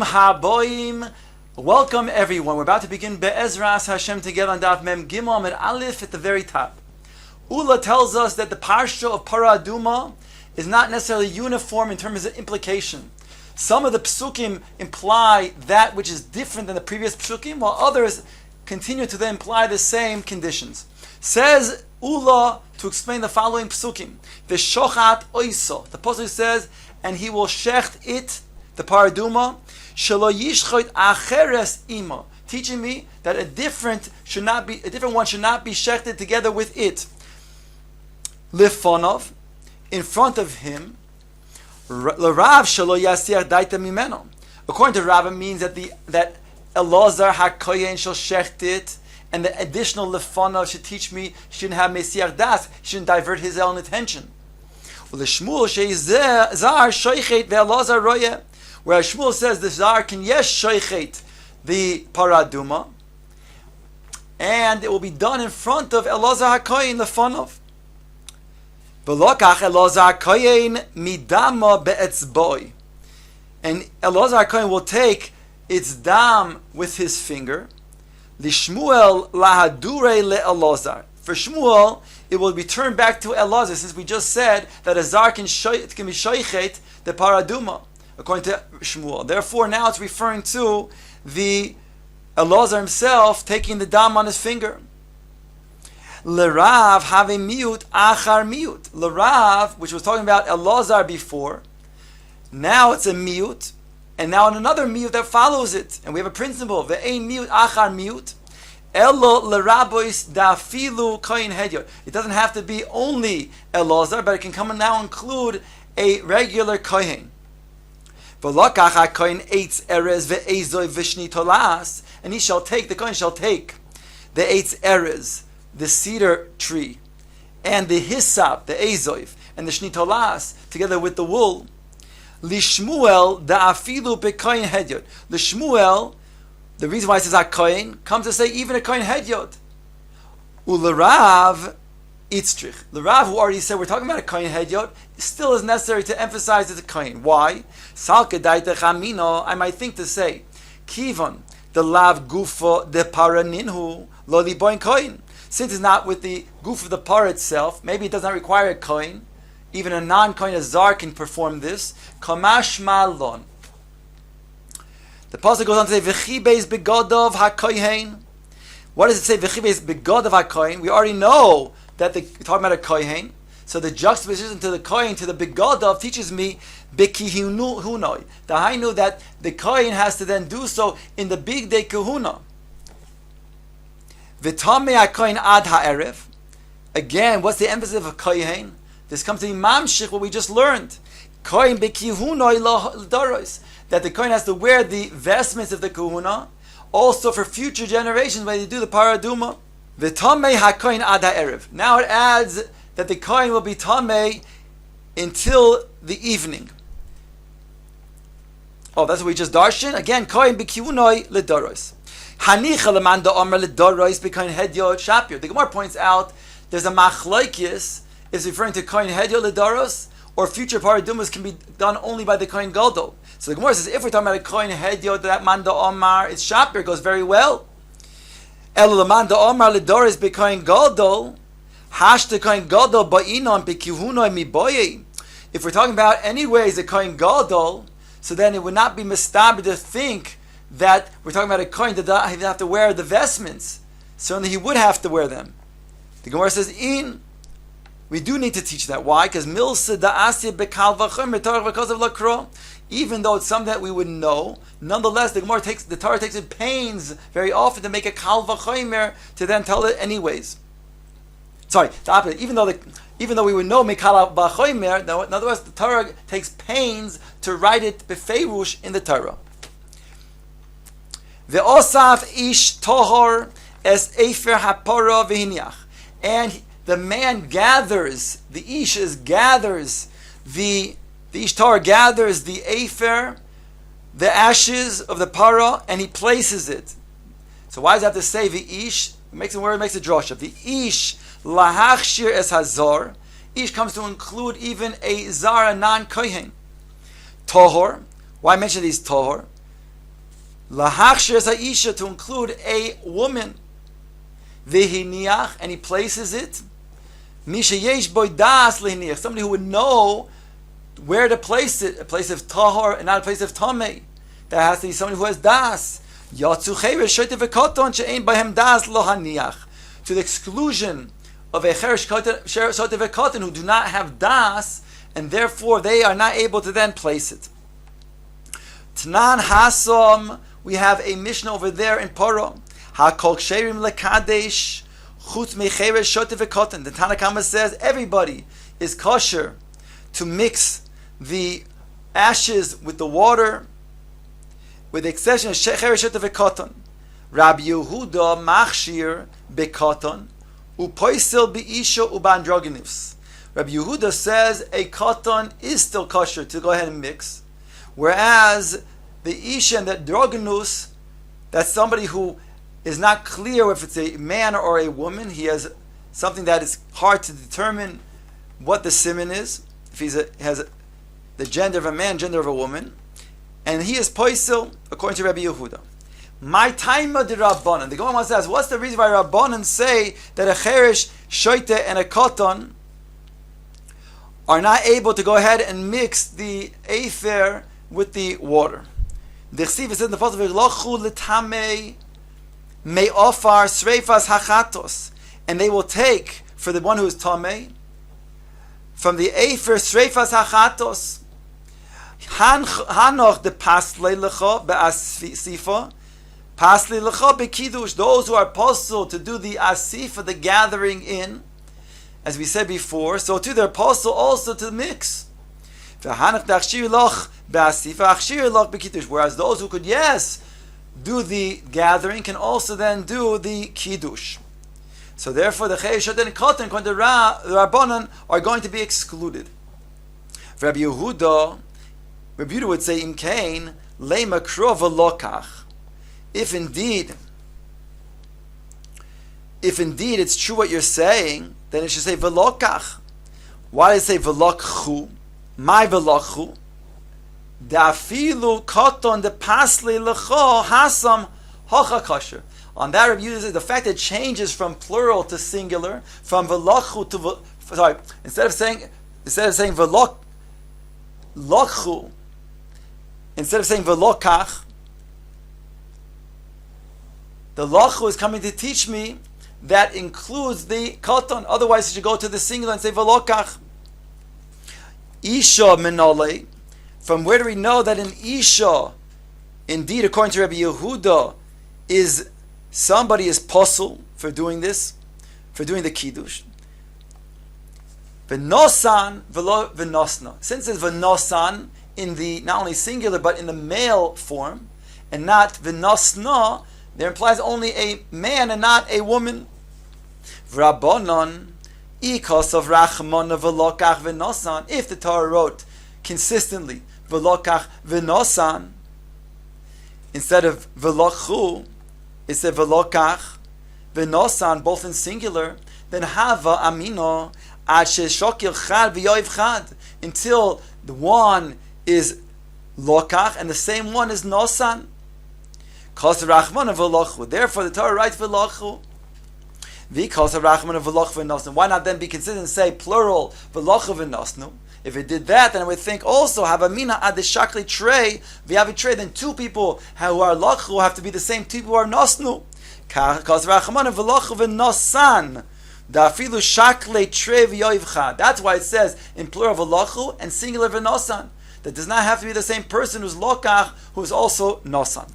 haboim. Welcome everyone. We're about to begin Be'ezras Hashem together on Daf Mem Gimel Amud Aleph at the very top. Ula tells us that the parsha of Para Aduma is not necessarily uniform in terms of implication. Some of the psukim imply that which is different than the previous psukim, while others continue to then imply the same conditions. Says Ula to explain the following psukim. The shochat oiso. The pasuk says, and he will shecht it, the paraduma, shelo yishchot acheres ima, teaching me that a different one should not be shechted together with it. Lifonov, in front of him. L'rav shelo yasiach daita mimeno. According to Rav, it means that Elazar hakoyen shall shecht it, and the additional lefonov should teach me shouldn't have mesiach das, shouldn't divert his own attention. Whereas Shmuel says the Zar can shoichet the paraduma, and it will be done in front of Elazar HaKoyin lefonov. V'lokach Elazar HaKoyin midama be'etzboi, and Elazar HaKoyin will take its dam with his finger. Lishmuel lahadure le'Elazar. For Shmuel, it will return back to Elazar, since we just said that a zar can be shoichet the paraduma, according to Shmuel. Therefore, now it's referring to the Elazar himself taking the dam on his finger. L'Rav have a miut achar miut. L'Rav, which was talking about Elazar before, now it's a miut, and now another miut that follows it. And we have a principle, ve'ein miut achar miut. Elo l'rabois dafilu koyin hedyot. It doesn't have to be only Elazar, but it can come and now include a regular kohen. V'lokach ha-kohen eitz erez ve'ezoi v'shni tolas, and the kohen shall take the eitz erez, the cedar tree, and the hyssop, the ezoiv, and the shni tolas, together with the wool. Lishmuel da'afilu bekoyin hedyot. Lishmuel, the reason why it says HaKoyin comes to say even a Koyin Hedyot. U'l'Rav Itztrich. The Rav, who already said we're talking about a Koyin Hedyot, still is necessary to emphasize it's a Koyin. Why? Salke daite chamino, I might think to say, Kivon, the lav gufo de paraninhu, lo liboin Koyin. Since it's not with the goof of the para itself, maybe it does not require a Koyin. Even a non-Koyin, a Zar, can perform this. Kamash malon. The pasuk goes on to say, "V'chibeis begodov hakohen." What does it say? V'chibeis begodov hakohen. We already know that we're talking about a kohen. So the juxtaposition to the kohen to the begodov teaches me bekihunoi. I knew that the kohen has to then do so in the big day kahuna. V'tamei hakohen ad ha'erev. Again, what's the emphasis of a kohen? This comes to mamshich, what we just learned. Kohen bekihunoi l'daros. That the kohen has to wear the vestments of the kahuna, also for future generations when they do the paraduma. V'tamei hakohen ad ha'erev. Now it adds that the kohen will be tamei until the evening. Oh, that's what we just darshan. Again, kohen b'kiunoi ledoros. Hanicha leman da'omer ledoros b'kohen hedyot shapir. The Gemara points out there's a machlokes is referring to kohen hedyot ledoros, or future paradumas can be done only by the kohen gadol. So the Gemara says, if we're talking about a kohen hedyot, that manda omar, it's shapir, goes very well. El manda omar ledoris bekohen gadol, hashta kohen gadol ba'inon bekihunoi miboye. If we're talking about anyways a kohen gadol, so then it would not be mistaber to think that we're talking about a kohen that he'd have to wear the vestments. Certainly he would have to wear them. The Gemara says, we do need to teach that. Why? Because milsa da'asya bekal v'chum b'torach because of lakro. Even though it's something that we would know, nonetheless, the Torah takes it pains very often to make a kal v'chomer to then tell it anyways. Sorry, the opposite. Even though we would know mikal v'chomer, in other words, the Torah takes pains to write it befeirush in the Torah. Ve'osaf ish tohor es efer hapora v'hinyach, and the man gathers, the ish gathers the Ishtar gathers the afer, the ashes of the para, and he places it. So why does it have to say the ish? It makes a drosha. The ish lahachshir es hazor. Ish comes to include even a zara non-kohen. Tohor. Why mention these tohor? Lahachshir ha'isha, to include a woman. V'hiniach, and he places it. Misha yesh boy das lehiniach, somebody who would know where to place it, a place of tahor and not a place of tamei. That has to be somebody who has das. Yatzu cheresh shoyte v'koton she'ein b'hem das lo haniach. To the exclusion of a cheresh shoyte v'koton who do not have das, and therefore they are not able to then place it. Tanan hasom, we have a Mishnah over there in Paro. HaKol ksherim lekadesh chutz mecheresh shoyte v'koton. The Tanna Kama says everybody is kosher to mix the ashes with the water, with the exception of cheresh shoyte v'koton. Rabbi Yehuda machshir bekoton upoisel beisha ubandroginus. Rabbi Yehuda says a koton is still kosher to go ahead and mix, whereas the isha and the droginus, that's somebody who is not clear if it's a man or a woman. He has something that is hard to determine what the siman is. If he has the gender of a man, gender of a woman, and he is poisel according to Rabbi Yehuda. My taima de Rabbanan. The Gemara says, what's the reason why Rabbanan say that a cheresh, shoyte, and a koton are not able to go ahead and mix the afer with the water? The Chsiv says in the pasuk, "V'lochu l'tamei me'ofar sreifas hachatos," and they will take for the one who is tamei from the afer sreifas hachatos. Hanoch de pasle lecha be'asifa, pasle lecha bekidush. Those who are apostle to do the asifa, the gathering in, as we said before, so too they're apostle also to mix. Whereas those who could, yes, do the gathering can also then do the kiddush. So therefore the cheresh and koton, according to the Rabbanan, are going to be excluded. Rabbi Yehuda would say, Im kain lema krov lokach. If indeed it's true what you're saying, then it should say velokach. Why does it say velokchu? My velokchu. Dafilu koton de pasli lecho hasam hocha kosher. On that Rabbi Yehuda says the fact that it changes from plural to singular, from velokchu to instead of saying velokchu, instead of saying velokach, the lochu is coming to teach me that includes the koton. Otherwise, you should go to the singular and say velokach. Isha menole. From where do we know that an isha, indeed, according to Rabbi Yehuda, is somebody is posel for doing this, for doing the kiddush? V'nosan v'lo v'nosna. Since it's v'nosan in the not only singular but in the male form, and not v'nosna, there implies only a man and not a woman. V'rabbanon ikos of rachmon v'lokach v'nosan. If the Torah wrote consistently v'lokach v'nosan instead of v'lochu, it said v'lokach v'nosan, both in singular, then hava amino ad sheshokil chad v'yoiv chad, until the one is lokach and the same one is nosan. Kos rachmon v'lochu. Therefore, the Torah writes v'lochu. V'kos rachmon v'lochu v'nosnu. Why not then be consistent and say plural v'lochu v'nosnu? If it did that, then I would think also have a mina ad shakli trey v'yavi trey. Then two people who are lochu have to be the same two people who are nosnu. Kos rachmon v'lochu v'nosan. Dafilu shakli trey v'yoiv chad. That's why it says in plural v'lochu and singular v'nosan. That does not have to be the same person who's lokach who is also nosan.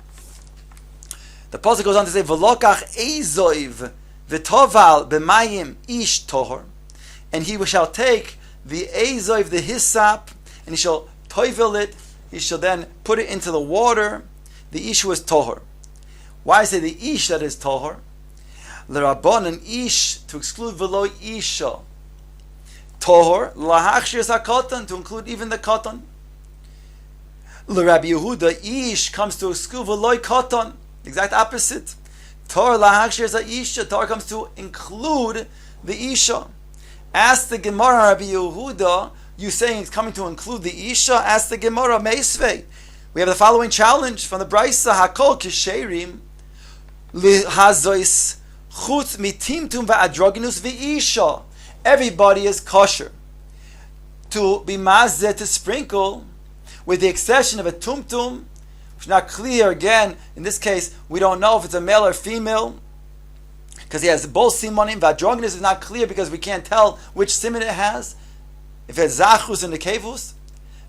The pasuk goes on to say, "V'lokach ezoiv v'toval b'mayim ish tohor," and he shall take the ezoiv, the hyssop, and he shall toivel it. He shall then put it into the water. The ish was tohor. Why say the ish that is tohor? L'rabbanan ish, to exclude v'lo isha. Tohor lahachshir sakotan, to include even the koton. L'Rabbi Yehuda ish comes to exclude v'lo koton. Exact opposite. Torah lahakshir isha. Torah comes to include the isha. Ask the Gemara, Rabbi Yehuda, you saying it's coming to include the isha? Ask the Gemara, Meisvei. We have the following challenge from the Brisa: Hakol kisherim lihazois chutz mitimtum va'adroginus v'isha. Everybody is kosher to be mazeh, to sprinkle, with the exception of a tumtum. It's not clear. Again, in this case, we don't know if it's a male or female, because he has both simanim. V'adroginus is not clear because we can't tell which siman it has. If it's zachus and the kevus.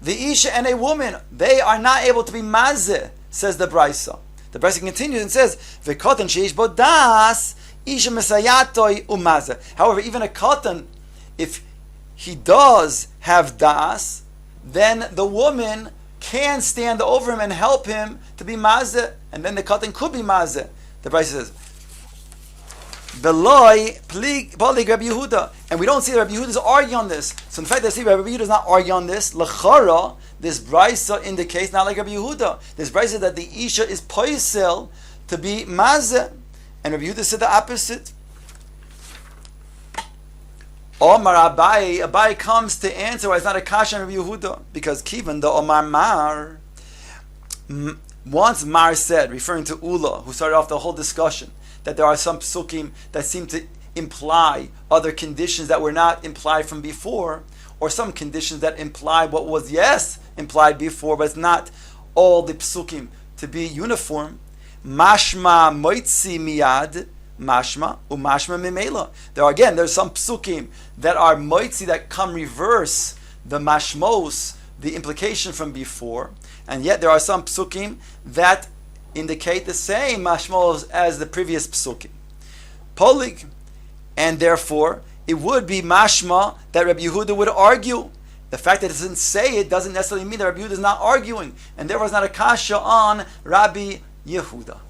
The isha and a woman, they are not able to be mazeh, says the Brisa. The Brisa continues and says, "V'kotan sheish bo das isha mesayatoi umazeh." However, even a kotan, if he does have das, then the woman can stand over him and help him to be mazeh, and then the kotan could be mazeh. The Brisa says, Beloi polig Rabbi Yehuda, and we don't see that Rabbi Yehuda is arguing on this. So in fact, I see Rabbi Yehuda is not arguing on this. Lechara, this brisa indicates not like Rabbi Yehuda. This brisa that the isha is poisel to be mazeh, and Rabbi Yehuda said the opposite. Omar Abai comes to answer why it's not a kasha on Rabbi Yehuda, because kivan the Omar Mar. Once Mar said, referring to Ula, who started off the whole discussion, that there are some psukim that seem to imply other conditions that were not implied from before, or some conditions that imply what was, yes, implied before, but it's not all the psukim to be uniform. Mashma moitzi miyad, mashma, umashma mimela. There's some psukim that are moitzi, that come reverse the mashmos, the implication from before, and yet there are some psukim that indicate the same mashmos as the previous psukim. Polig, and therefore it would be mashma that Rabbi Yehuda would argue. The fact that it doesn't say it doesn't necessarily mean that Rabbi Yehuda is not arguing, and therefore it's not a kasha on Rabbi Yehuda.